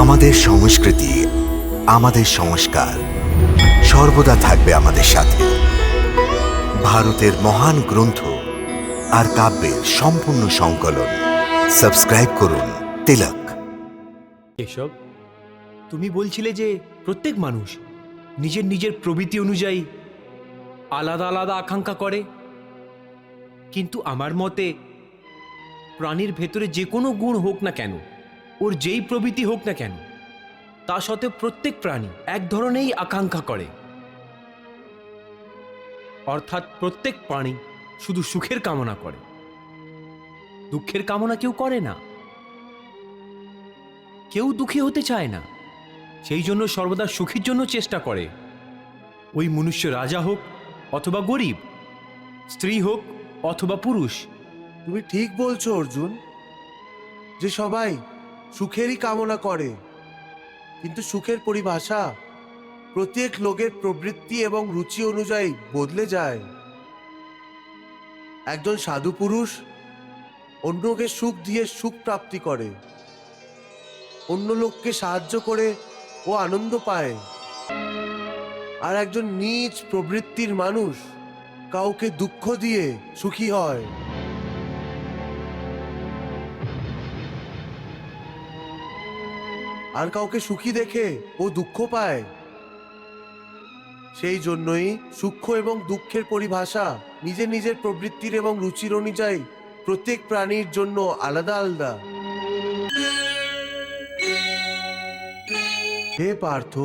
আমাদের সংস্কৃতি, আমাদের সংস্কার সর্বদা থাকবে আমাদের সাথে। ভারতের মহান গ্রন্থ আর কাব্যের সম্পূর্ণ সংকলন। সাবস্ক্রাইব করুন তিলক। এসব তুমি বলছিলে যে প্রত্যেক মানুষ নিজের নিজের প্রবৃত্তি অনুযায়ী আলাদা আলাদা আকাঙ্ক্ষা করে, কিন্তু আমার মতে প্রাণীর ভেতরে যে কোনো গুণ হোক না কেন, ওর যেই প্রবৃত্তি হোক না কেন, তা সত্ত্বেও প্রত্যেক প্রাণী এক ধরনেরই আকাঙ্ক্ষা করে। অর্থাৎ প্রত্যেক প্রাণী শুধু সুখের কামনা করে, দুঃখের কামনা কেউ করে না। কেউ দুঃখী হতে চায় না, সেই জন্য সর্বদা সুখীর জন্য চেষ্টা করে। ওই মনুষ্য রাজা হোক অথবা গরিব, স্ত্রী হোক অথবা পুরুষ। তুমি ঠিক বলছো অর্জুন, যে সবাই সুখেরই কামনা করে, কিন্তু সুখের পরিভাষা প্রত্যেক লোকের প্রবৃত্তি এবং রুচি অনুযায়ী বদলে যায়। একজন সাধু পুরুষ অন্যকে সুখ দিয়ে সুখ প্রাপ্তি করে, অন্য লোককে সাহায্য করে ও আনন্দ পায়। আর একজন নীচ প্রবৃত্তির মানুষ কাউকে দুঃখ দিয়ে সুখী হয়। আর কাউকে সুখী দেখে ও দুঃখ পায়। সেই জন্যই সুখ এবং দুঃখের পরিভাষা নিজের নিজের প্রবৃত্তির এবং রুচির অনুযায়ী প্রত্যেক প্রাণীর জন্য আলাদা আলাদা। হে পার্থ,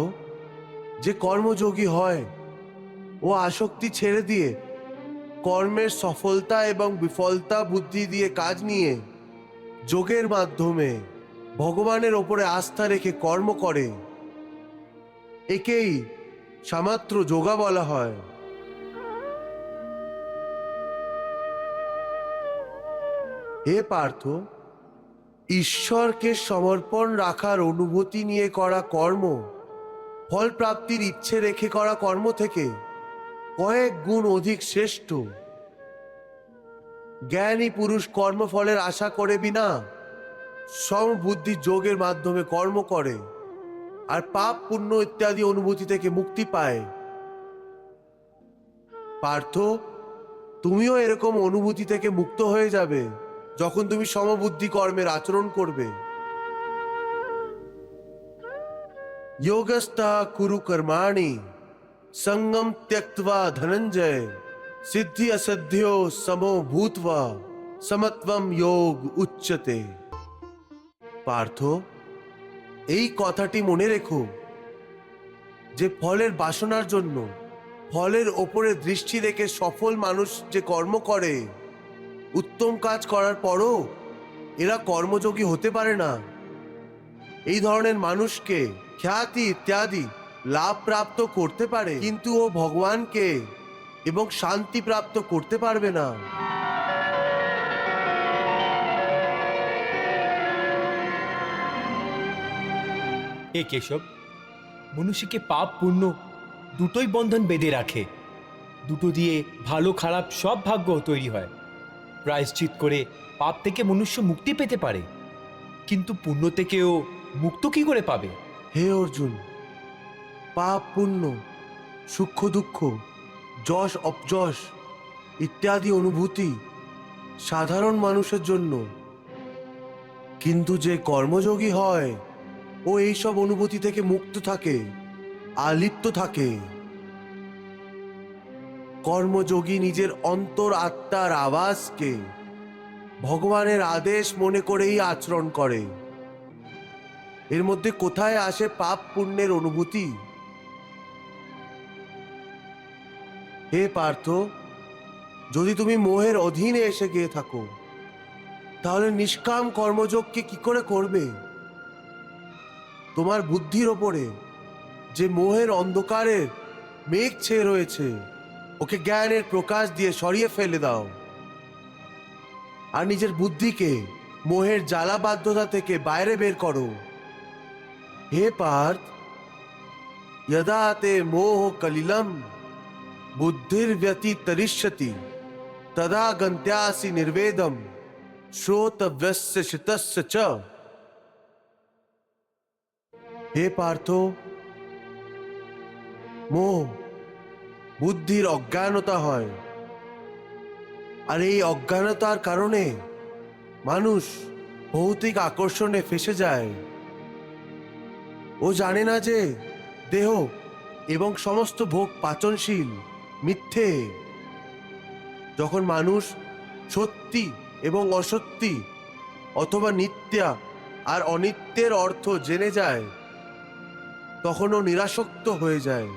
যে কর্মযোগী হয় ও আসক্তি ছেড়ে দিয়ে কর্মের সফলতা এবং বিফলতা বুদ্ধি দিয়ে কাজ নিয়ে যোগের মাধ্যমে ভগবানের ওপরে আস্থা রেখে কর্ম করে, একেই সামাত্র যোগা বলা হয়। হে পার্থ, ঈশ্বরকে সমর্পণ রাখার অনুভূতি নিয়ে করা কর্ম ফল প্রাপ্তির ইচ্ছে রেখে করা কর্ম থেকে কয়েক গুণ অধিক শ্রেষ্ঠ। জ্ঞানী পুরুষ কর্মফলের আশা করে বিনা সমবুদ্ধি যোগের মাধ্যমে কর্ম করে আর পাপ পুণ্য ইত্যাদি অনুভূতি থেকে মুক্তি পায়। পার্থ, তুমিও এরকম অনুভূতি থেকে মুক্ত হয়ে যাবে যখন তুমি সমবুদ্ধি কর্মের আচরণ করবে। যোগস্থা কুরু কর্মাণি সঙ্গম ত্যক্ত্বা ধনঞ্জয় সিদ্ধি অসিদ্ধ্यो সমো ভূত্বা সমত্বম যোগ উচ্যতে। পার্থ, এই কথাটি মনে রেখো যে ফলের বাসনার জন্য ফলের ওপরে দৃষ্টি রেখে সফল মানুষ যে কর্ম করে, উত্তম কাজ করার পরও এরা কর্মযোগী হতে পারে না। এই ধরনের মানুষকে খ্যাতি ইত্যাদি লাভ প্রাপ্ত করতে পারে, কিন্তু ও ভগবানকে এবং শান্তি প্রাপ্ত করতে পারবে না। এ কেশব, মনুষ্যকে পাপ পুণ্য দুটোই বন্ধন বেঁধে রাখে। দুটো দিয়ে ভালো খারাপ সব ভাগ্য তৈরি হয়। প্রায়শ্চিত করে পাপ থেকে মনুষ্য মুক্তি পেতে পারে, কিন্তু পুণ্য থেকেও মুক্ত কি করে পাবে? হে অর্জুন, পাপ পুণ্য, সুখ দুঃখ, যশ অপযশ ইত্যাদি অনুভূতি সাধারণ মানুষের জন্য, কিন্তু যে কর্মযোগী হয় ও এইসব অনুভূতি থেকে মুক্ত থাকে, আলিপ্ত থাকে। কর্মযোগী নিজের অন্তর আত্মার আওয়াজকে ভগবানের আদেশ মনে করেই আচরণ করে। এর মধ্যে কোথায় আসে পাপ পুণ্যের অনুভূতি? হে পার্থ, যদি তুমি মোহের অধীনে এসে গিয়ে থাকো, তাহলে নিষ্কাম কর্মযোগকে কি করে করবে? তোমার বুদ্ধির ওপরে যে মোহের অন্ধকারের মেঘ ছেয়ে রয়েছে, ওকে জ্ঞানের প্রকাশ দিয়ে সরিয়ে ফেলে দাও আর নিজের বুদ্ধিকে মোহের জ্বালাবাধ্যতা থেকে বাইরে বের করো। হে পার্থ, यदा ते मोह कलिलम बुद्धिर व्यतितरिष्यति तदा गन्त्यासि निर्वेदम श्रोतव्यस्य शितस्य च। হে পার্থ, মোহ বুদ্ধির অজ্ঞানতা হয়, আর এই অজ্ঞানতার কারণে মানুষ ভৌতিক আকর্ষণে ফেসে যায়। ও জানে না যে দেহ এবং সমস্ত ভোগ পাচনশীল, মিথ্যে। যখন মানুষ সত্যি এবং অসত্যি অথবা নিত্যা আর অনিত্যের অর্থ জেনে যায়, তখন ও নিরাসক্ত হয়ে যায়।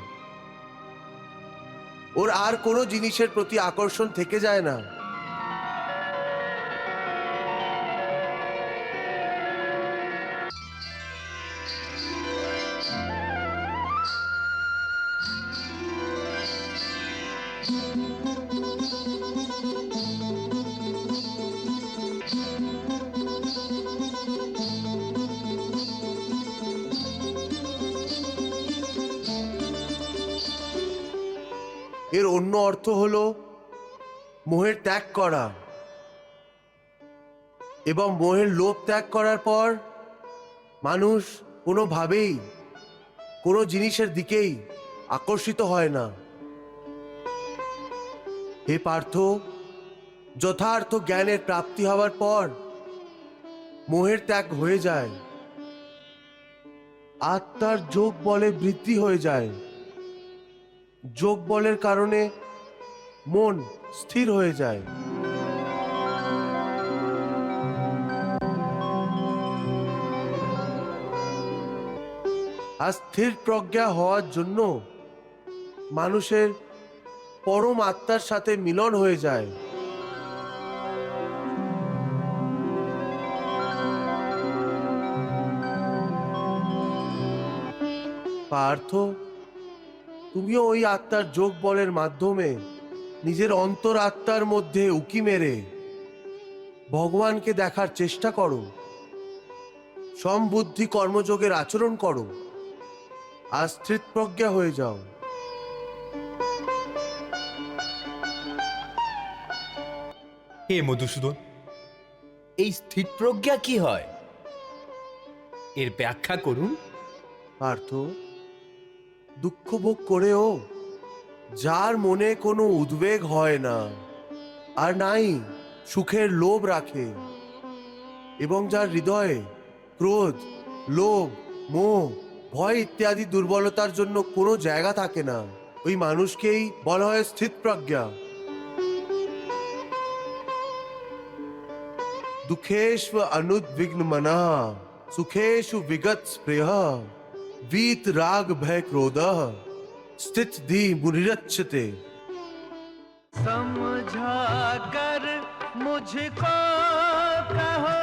ওর আর কোনো জিনিসের প্রতি আকর্ষণ থেকে যায় না। এর অন্য অর্থ হলো মোহের ত্যাগ করা, এবং মোহের লোভ ত্যাগ করার পর মানুষ কোনোভাবেই কোনো জিনিসের দিকেই আকর্ষিত হয় না। হে পার্থ, যথার্থ জ্ঞানের প্রাপ্তি হওয়ার পর মোহের ত্যাগ হয়ে যায়, আত্মার যোগ বলে বৃদ্ধি হয়ে যায়। যোগ বলের কারণে মন স্থির হয়ে যায়। আর স্থির প্রজ্ঞা হওয়ার জন্য মানুষের পরম আত্মার সাথে মিলন হয়ে যায়। পার্থ, তুমিও ওই আত্মার যোগ বলের মাধ্যমে নিজের অন্তর আত্মার মধ্যে উকি মেরে ভগবানকে দেখার চেষ্টা করো। সমবুদ্ধি কর্মযোগের আচরণ করো, আর স্থিত প্রজ্ঞা হয়ে যাও। হে মধুসূদন, এই স্থিতপ্রজ্ঞা কি হয়? এর ব্যাখ্যা করুন। পার্থ, দুঃখ ভোগ করেও যার মনে কোনো উদ্বেগ হয় না, আর নাই সুখের লোভ রাখে, এবং যার হৃদয়ে ক্রোধ, লোভ, মোহ, ভয় ইত্যাদি দুর্বলতার জন্য কোনো জায়গা থাকে না, ওই মানুষকেই বলা হয় স্থিত প্রজ্ঞা। दुखेष्व अनुद्विग्न मना, सुखेषु विगत स्पृह, वीत राग भय क्रोध, स्थित धी मुनिरच्यते। समझा कर मुझको कहो,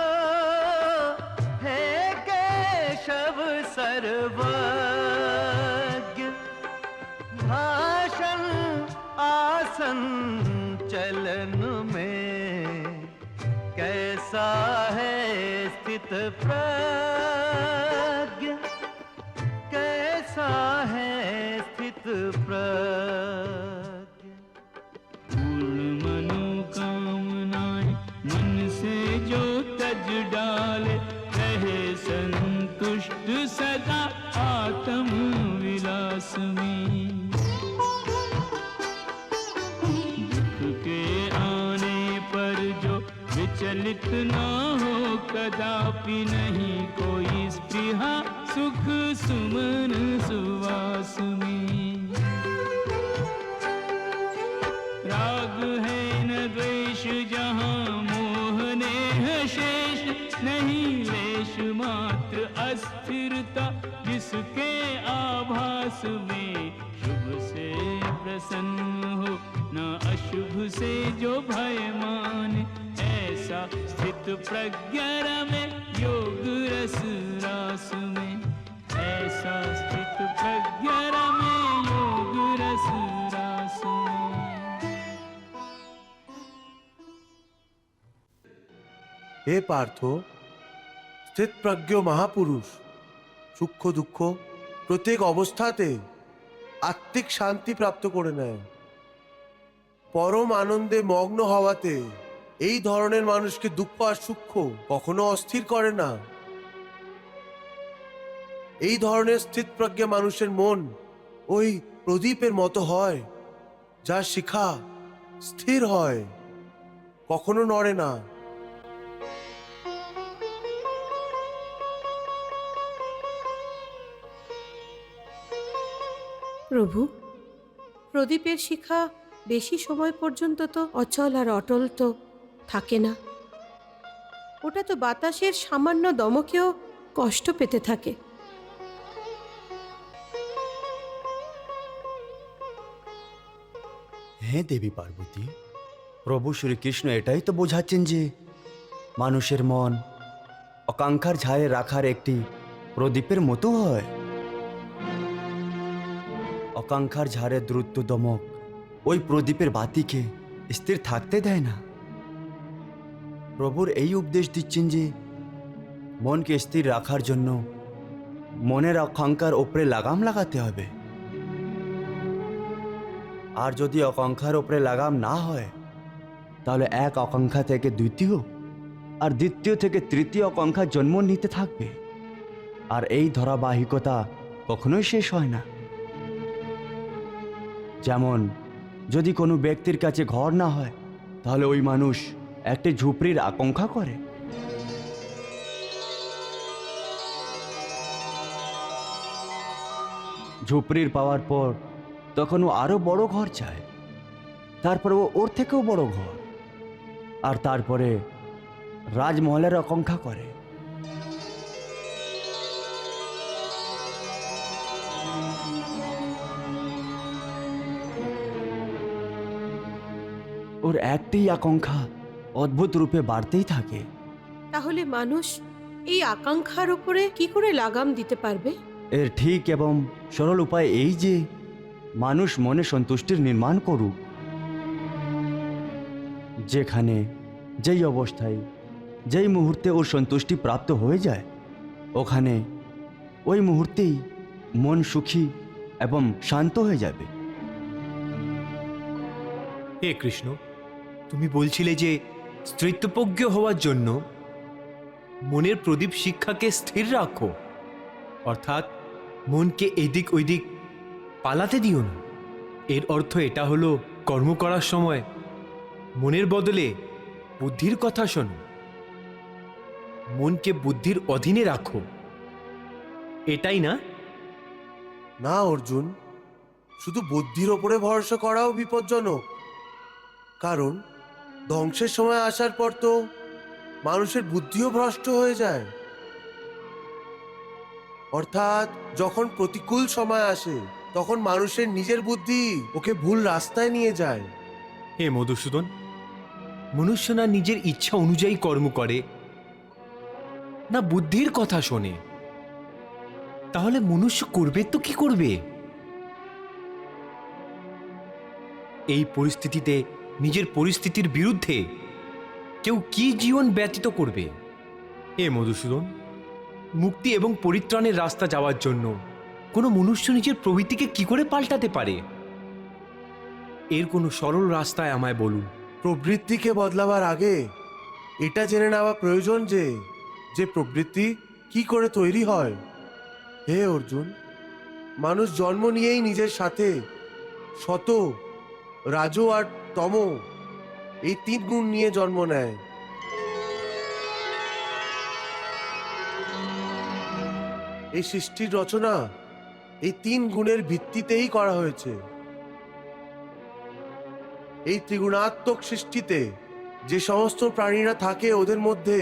हे केशव सर्वज्ञ, भाषण आसन चलन में कैसा है स्थित प्रज्ञ, कैसा है स्थित प्रज्ञ। पूर्ण मनोकामनाएं मन से जो तज डाले, रहे संतुष्ट सदा आत्म विलास में। दुख के आने पर जो विचलित न हो, कदापि नहीं कोई स्पृहा सुख सुमन सुवास में। राग है न द्वेष जहाँ मोह नेह शेष, नहीं लेश मात्र अस्थिरता जिसके आभास में। शुभ से प्रसन्न हो न अशुभ से जो भय माने, ऐसा स्थित प्रज्ञा रमे योग रस रास में। ऐसा स्थित प्रज्ञा रमे योग रस रास में। হে পার্থ, স্থিত প্রজ্ঞ মহাপুরুষ সুখ দুঃখ প্রত্যেক অবস্থাতে আত্মিক শান্তি প্রাপ্ত করে নেয়। পরম আনন্দে মগ্ন হওয়াতে এই ধরনের মানুষকে দুঃখ আর সুখ কখনো অস্থির করে না। এই ধরনের স্থিতপ্রজ্ঞ মানুষের মন ওই প্রদীপের মতো হয়, যার শিখা স্থির হয়, কখনো নড়ে না। প্রভু, প্রদীপের শিখা বেশি সময় পর্যন্ত তো অচল আর অটল তো থাকে না। ওটা তো বাতাসের সামান্য দমকেও কষ্ট পেতে থাকে। হ্যাঁ দেবী পার্বতী, প্রভু শ্রীকৃষ্ণ এটাই তো বোঝাচ্ছেন যে মানুষের মন আকাঙ্ক্ষার ছায়ে রাখার একটি প্রদীপের মতো হয়। আকাঙ্ক্ষার ঝাড়ে দ্রুত দমক ওই প্রদীপের বাতিকে স্থির থাকতে দেয় না। প্রভুর এই উপদেশ দিচ্ছেন যে মনকে স্থির রাখার জন্য মনের আকাঙ্ক্ষার ওপরে লাগাম লাগাতে হবে। আর যদি আকাঙ্ক্ষার ওপরে লাগাম না হয়, তাহলে এক আকাঙ্ক্ষা থেকে দ্বিতীয় আর দ্বিতীয় থেকে তৃতীয় আকাঙ্ক্ষা জন্ম নিতে থাকবে। আর এই ধারাবাহিকতা কখনোই শেষ হয় না। যেমন যদি কোনো ব্যক্তির কাছে ঘর না হয়, তাহলে ওই মানুষ একটি ঝুপড়ির আকাঙ্ক্ষা করে। ঝুপড়ির পাওয়ার পর তখন ও আরো বড় ঘর চায়, তারপরে ও ওর থেকেও বড় ঘর, আর তারপরে রাজমহলের আকাঙ্ক্ষা করে। ওর একটি আকাঙ্ক্ষা অদ্ভুত রূপে বাড়তেই থাকে। তাহলে মানুষ এই আকাঙ্ক্ষার উপরে কি করে লাগাম দিতে পারবে? এর ঠিক এবং সরল উপায় এই যে মানুষ মনে সন্তুষ্টির নির্মাণ করুক। যেখানে যেই অবস্থায় যেই মুহূর্তে ওর সন্তুষ্টি প্রাপ্ত হয়ে যায়, ওখানে ওই মুহূর্তেই মন সুখী এবং শান্ত হয়ে যাবে। হে কৃষ্ণ, তুমি বলছিলে যে স্থিতপ্রজ্ঞ হওয়ার জন্য মনের প্রদীপ শিক্ষাকে স্থির রাখো, অর্থাৎ মনকে এদিক ওইদিক পালাতে দিও না। এর অর্থ এটা হলো কর্ম করার সময় মনের বদলে বুদ্ধির কথা শোনো, মনকে বুদ্ধির অধীনে রাখো, এটাই না? না অর্জুন, শুধু বুদ্ধির ওপরে ভরসা করাও বিপজ্জনক। কারণ ধ্বংসের সময় আসার পর তো মানুষের বুদ্ধিও ভ্রষ্ট হয়ে যায়। অর্থাৎ যখন প্রতিকূল সময় আসে, তখন মানুষের নিজের বুদ্ধি ওকে ভুল রাস্তায় নিয়ে যায়। হে মধুসূদন, মনুষ্য না নিজের ইচ্ছা অনুযায়ী কর্ম করে, না বুদ্ধির কথা শোনে, তাহলে মনুষ্য করবে তো কি করবে? এই পরিস্থিতিতে নিজের পরিস্থিতির বিরুদ্ধে কেউ কি জীবন ব্যতীত করবে? হে মধুসূদন, মুক্তি এবং পরিত্রাণের রাস্তা যাওয়ার জন্য কোনো মনুষ্য নিজের প্রবৃত্তিকে কি করে পাল্টাতে পারে? এর কোনো সরল রাস্তায় আমায় বলুন। প্রবৃত্তিকে বদলাবার আগে এটা জেনে নেওয়া প্রয়োজন যে যে প্রবৃত্তি কি করে তৈরি হয়। হে অর্জুন, মানুষ জন্ম নিয়েই নিজের সাথে শত, রাজ আর তম এই তিন গুণ নিয়ে জন্ম নেয়। এই সৃষ্টির রচনা এই তিন গুণের ভিত্তিতেই করা হয়েছে। এই ত্রিগুণাত্মক সৃষ্টিতে যে সমস্ত প্রাণীরা থাকে, ওদের মধ্যে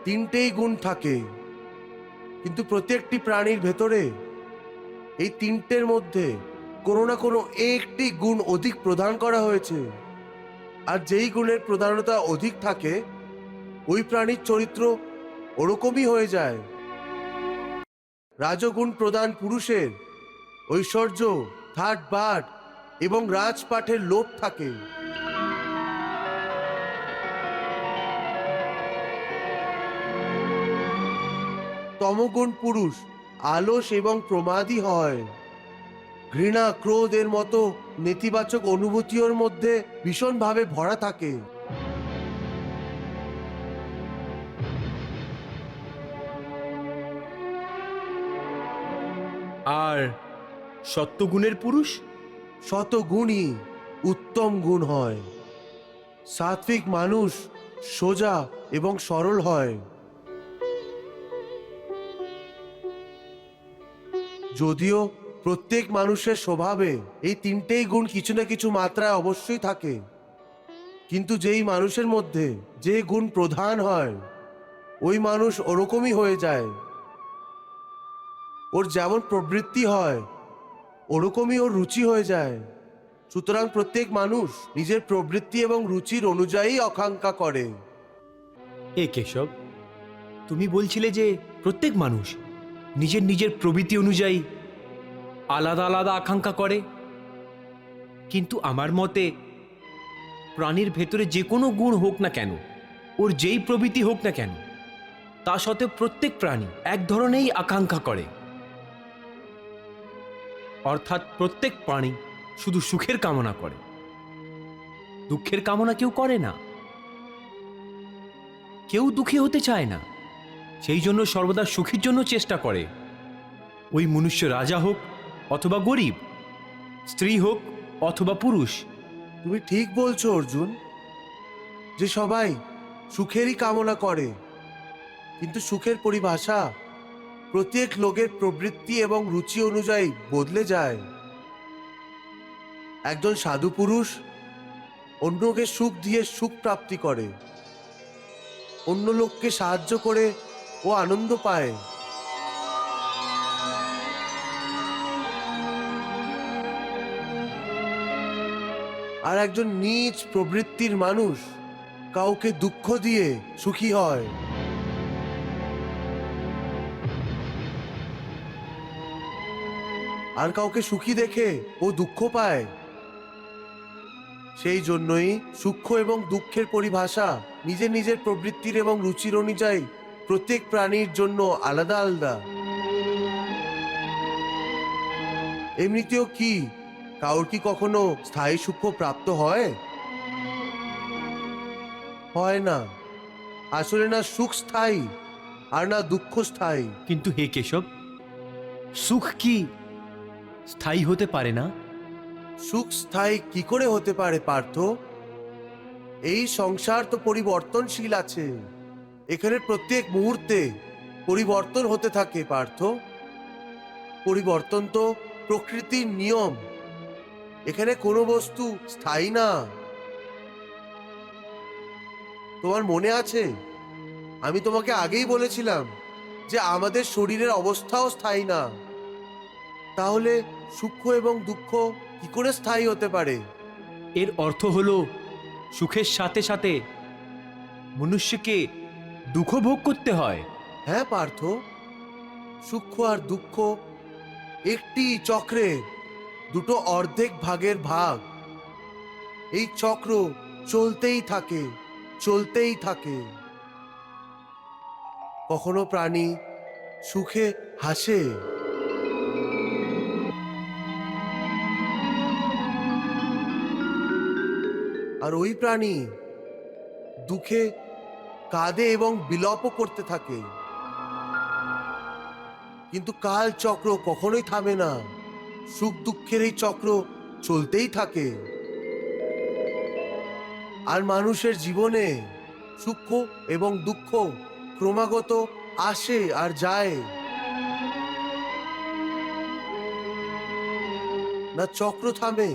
তিনটেই গুণ থাকে, কিন্তু প্রত্যেকটি প্রাণীর ভেতরে এই তিনটের মধ্যে কোনো না কোনো একটি গুণ অধিক প্রদান করা হয়েছে। আর যেই গুণের প্রধানতা অধিক থাকে, ওই প্রাণীর চরিত্র ওরকমই হয়ে যায়। রাজগুণ প্রদান পুরুষের ঐশ্বর্য, ঠাট বাট এবং রাজপাঠের লোভ থাকে। তমগুণ পুরুষ আলস এবং প্রমাদী হয়। ঘৃণা, ক্রোধ এর মতো নেতিবাচক অনুভূতির মধ্যে ভীষণভাবে ভরা থাকে। আর সত্যগুণের পুরুষ? শত গুণই উত্তম গুণ হয়। সাত্বিক মানুষ সোজা এবং সরল হয়। যদিও প্রত্যেক মানুষের স্বভাবে এই তিনটেই গুণ কিছু না কিছু মাত্রায় অবশ্যই থাকে, কিন্তু যেই মানুষের মধ্যে যে গুণ প্রধান হয় ওই মানুষ ওরকমই হয়ে যায়। ওর যেমন প্রবৃত্তি হয় ওরকমই ওর রুচি হয়ে যায়। সুতরাং প্রত্যেক মানুষ নিজের প্রবৃত্তি এবং রুচির অনুযায়ী আকাঙ্ক্ষা করে। এ কেশব, তুমি বলছিলে যে প্রত্যেক মানুষ নিজের নিজের প্রবৃত্তি অনুযায়ী আলাদা আলাদা আকাঙ্ক্ষা করে, কিন্তু আমার মতে প্রাণীর ভেতরে যে কোনো গুণ হোক না কেন, ওর যেই প্রবৃত্তি হোক না কেন, তা সত্ত্বেও প্রত্যেক প্রাণী এক ধরনেরই আকাঙ্ক্ষা করে। অর্থাৎ প্রত্যেক প্রাণী শুধু সুখের কামনা করে, দুঃখের কামনা কেউ করে না। কেউ দুঃখী হতে চায় না, সেই জন্য সর্বদা সুখীর জন্য চেষ্টা করে। ওই মনুষ্য রাজা হোক অথবা গরিব, স্ত্রী হোক অথবা পুরুষ। তুমি ঠিক বলছো অর্জুন, যে সবাই সুখেরই কামনা করে, কিন্তু সুখের পরিভাষা প্রত্যেক লোকের প্রবৃত্তি এবং রুচি অনুযায়ী বদলে যায়। একজন সাধু পুরুষ অন্যকে সুখ দিয়ে সুখ প্রাপ্তি করে, অন্য লোককে সাহায্য করে ও আনন্দ পায়। আর একজন নীচ প্রবৃত্তির মানুষ কাউকে দুঃখ দিয়ে সুখী হয়। আর কাউকে সুখী দেখে ও দুঃখ পায়। সেই জন্যই সুখ এবং দুঃখের পরিভাষা নিজের নিজের প্রবৃত্তির এবং রুচির অনুযায়ী প্রত্যেক প্রাণীর জন্য আলাদা আলাদা। এমনিতেও কি কারোর কি কখনো স্থায়ী সুখ প্রাপ্ত হয়? হয় না। আসলে না সুখ স্থায়ী আর না দুঃখ স্থায়ী। কিন্তু হে কেশব, সুখ কি স্থায়ী হতে পারে না? সুখ স্থায়ী কি করে হতে পারে পার্থ? এই সংসার তো পরিবর্তনশীল আছে। এখানে প্রত্যেক মুহূর্তে পরিবর্তন হতে থাকে পার্থ। পরিবর্তন তো প্রকৃতির নিয়ম। এখানে কোনো বস্তু স্থায়ী না। তোমার মনে আছে আমি তোমাকে আগেই বলেছিলাম যে আমাদের শরীরের অবস্থাও স্থায়ী না। তাহলে সুখ এবং দুঃখ কি করে স্থায়ী হতে পারে? এর অর্থ হলো সুখের সাথে সাথে মনুষ্যকে দুঃখ ভোগ করতে হয়। হ্যাঁ পার্থ, সুখ আর দুঃখ একটি চক্রে দুটো অর্ধেক ভাগের ভাগ। এই চক্র চলতেই থাকে, চলতেই থাকে। কখনো প্রাণী সুখে হাসে, আর ওই প্রাণী দুঃখে কাঁদে এবং বিলাপও করতে থাকে। কিন্তু কাল চক্র কখনোই থামে না। সুখ দুঃখের এই চক্র চলতেই থাকে। আর মানুষের জীবনে সুখ এবং দুঃখ ক্রমাগত আসে আর যায়। না চক্র থামে,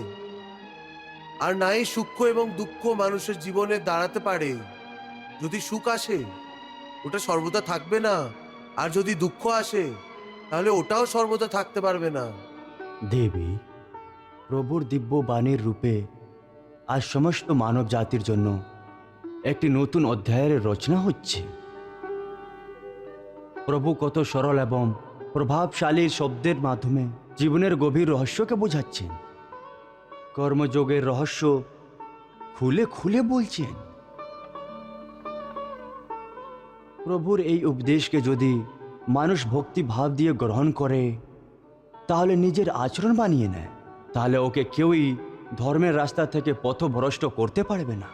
আর নাই সুখ এবং দুঃখ মানুষের জীবনে দাঁড়াতে পারে। যদি সুখ আসে ওটা সর্বদা থাকবে না, আর যদি দুঃখ আসে তাহলে ওটাও সর্বদা থাকতে পারবে না। দেবী, প্রভুর দিব্য বাণীর রূপে আজ সমস্ত মানব জাতির জন্য একটি নতুন অধ্যায়ের রচনা হচ্ছে। প্রভু কত সরল এবং প্রভাবশালী শব্দের মাধ্যমে জীবনের গভীর রহস্যকে বোঝাচ্ছেন। কর্মযোগের রহস্য খুলে খুলে বলছেন। প্রভুর এই উপদেশকে যদি মানুষ ভক্তি ভাব দিয়ে গ্রহণ করে, তাহলে নিজের আচরণ বানিয়ে নেয়, তাহলে ওকে কেউই ধর্মের রাস্তা থেকে পথভ্রষ্ট করতে পারবে না।